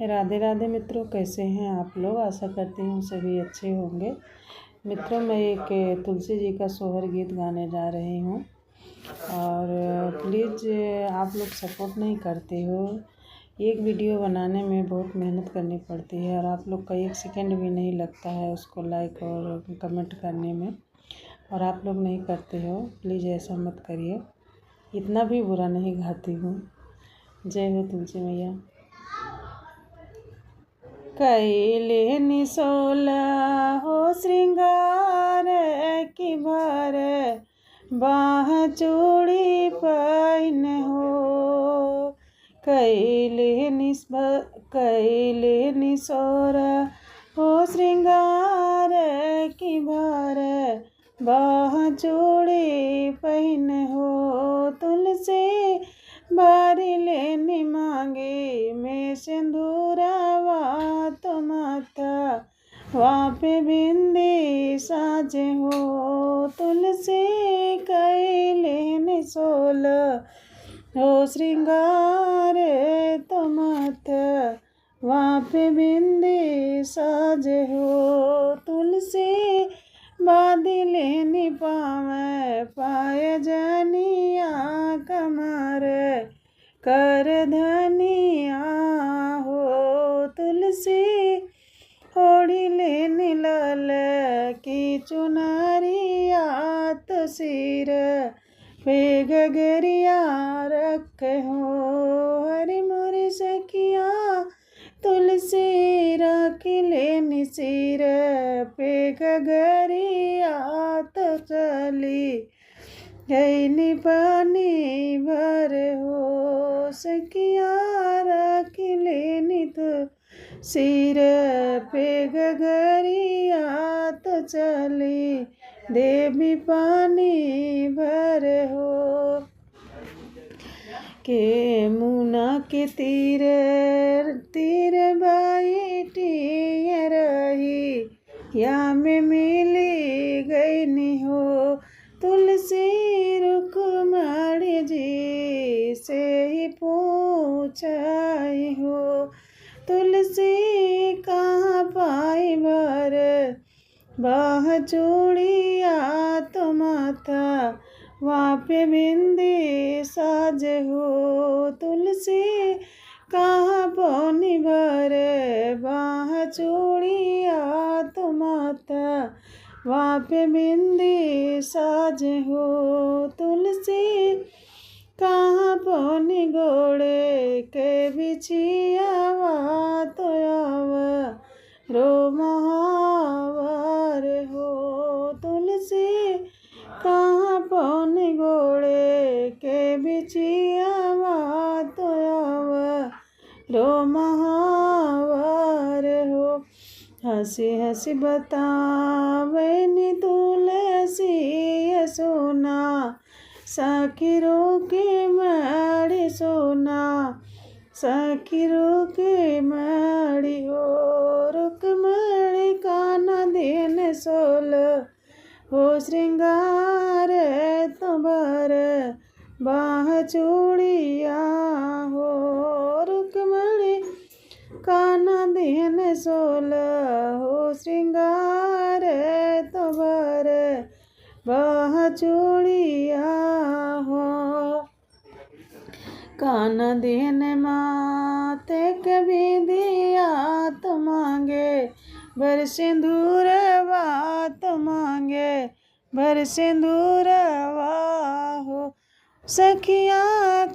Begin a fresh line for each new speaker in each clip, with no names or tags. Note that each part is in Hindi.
राधे राधे मित्रों, कैसे हैं आप लोग। आशा करती हूँ सभी अच्छे होंगे। मित्रों, मैं एक तुलसी जी का सोहर गीत गाने जा रही हूँ और प्लीज़ आप लोग सपोर्ट नहीं करते हो। एक वीडियो बनाने में बहुत मेहनत करनी पड़ती है और आप लोग का एक सेकंड भी नहीं लगता है उसको लाइक और कमेंट करने में, और आप लोग नहीं करते हो। प्लीज़ ऐसा मत करिए, इतना भी बुरा नहीं गाती हूँ। जय हो तुलसी मैया। कैले निसोला हो श्रृंगार की भर बाह चूड़ी पैन हो। कैले निसोरा हो श्रृंगार की भर बाह चूड़ी पैन हो। तुलसी बारी लेनी मांगे मैं सिंदूरावा तो माथा वहाँ पे बिंदी साजे हो। तुलसी कैले निसोल हो श्रृंगार तो माथा वहाँ पे बिंदी साजे हो। तुलसी बादी लेनी पाए जनिया कमर कर धनिया हो। तुलसी ओढ़ी लेनी लाल की चुनरिया तो सिर पे गगरिया रख हो। हरि मोरी सखिया तुलसी राखी लेनी सिर पे गगरिया तो चली गई पानी भर हो। सखिया राखी लेनी तो सिर पे गगरिया तो चली देवी पानी भर हो। के मुना के तीर बैठी रही या में मिली गई नी हो। तुलसी रुक्मणी जी से ही पूछाई हो। तुलसी कहाँ पाई भर बाह चूड़िया तो माथा वहाँ पे बिंदी साज हो। तुलसी कहाँ पौनी भर बाह चूड़िया तो माथा वहाँ पे बिंदी साज हो। तुलसी कहाँ पौनी घोड़े के बिछियावा तो आवा रो महावर हो। तुलसी कहाँ पौनी घोड़े के बिछियावा तो आवा रो महावर हो। हंसी हंसी बतावे नी तुलसी सोना सखीरों के माड़ी सोना सखीरों के माड़ी हो। रुक्मणी काना देन सोल हो श्रृंगार तुम्हार बाह चूड़िया हो। रुक्मणी काना देन सोल हो श्रृंगार तुम्हार बाह चूड़िया हो। काना देन माते कभी दिया तो मांगे भर सिंदूर बात मांगे भर सिंदूर हो। सखिया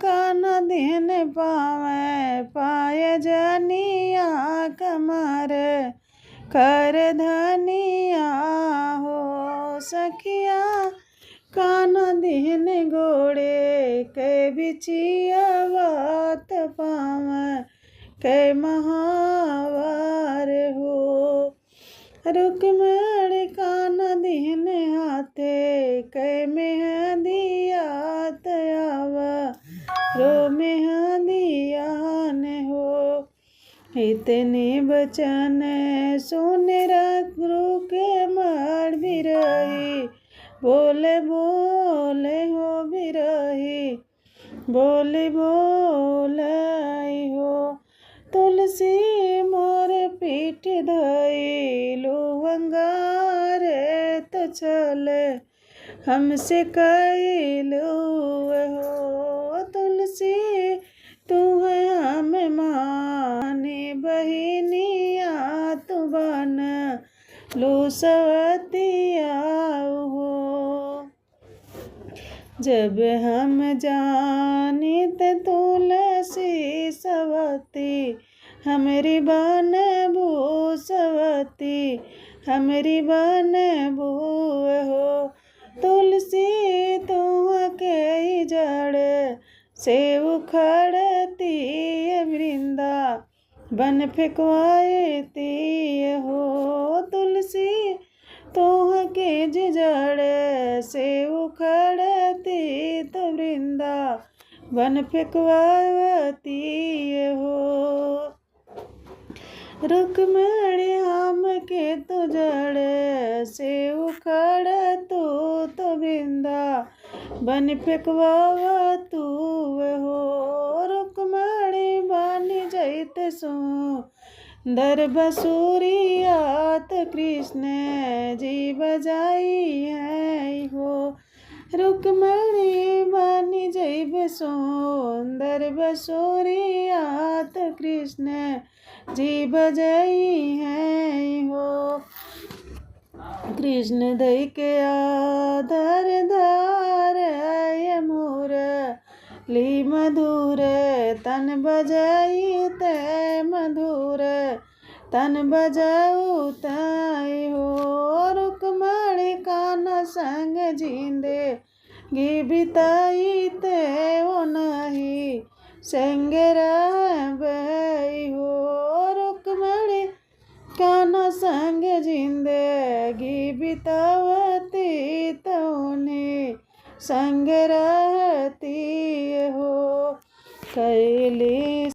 काना देन पाए जनिया कमर कर धनिया हो। सखिया काना देन घोड़े के बिछिया बात पावे कै महावार हो। रुक्मणी काना देन हाथे कै मेहंदिया तयावा रो मेहंदिया ने हो। इतने बचन सुने गुरु के मार भी रही बोले बोले हो भी रही बोले बोले हो। तुलसी पीठ धइलू अंगार तो चल हमसे कैलू हो तुलसी तू है हम माने बहिनिया तू बन लो सवतिया हो। जब हम जानित तुलसी सवती हमरी बन भूसवती हमरी बन भू हो तुलसी तू के जड़ से उखड़ती वृंदा बन फेंकवाती हो तुलसी तोह के जड़ से उखड़ती तो वृंदा बन फेंकवाती हो। रुक्मणी हम के तो जड़ से उखड़ तो वृंदा बन फेंकवा तू हो रुक्मणी बन जैत सुंदर बसुरियात कृष्ण जी बजाई है हो रुक्मणी बन जैब सुंदर बसुरियात कृष्ण जी बजाई है हो। कृष्ण दई के आदर धार मोर ली मधुर तन बजाई ते मधुर तन बजाऊ तय हो रुक्मणी कान संग जिंदे गी बिताई ते वो नहीं संग रहबई हो रुक्मणी कान संग जिंदगी बितावती तो ने संग रहती हो कैली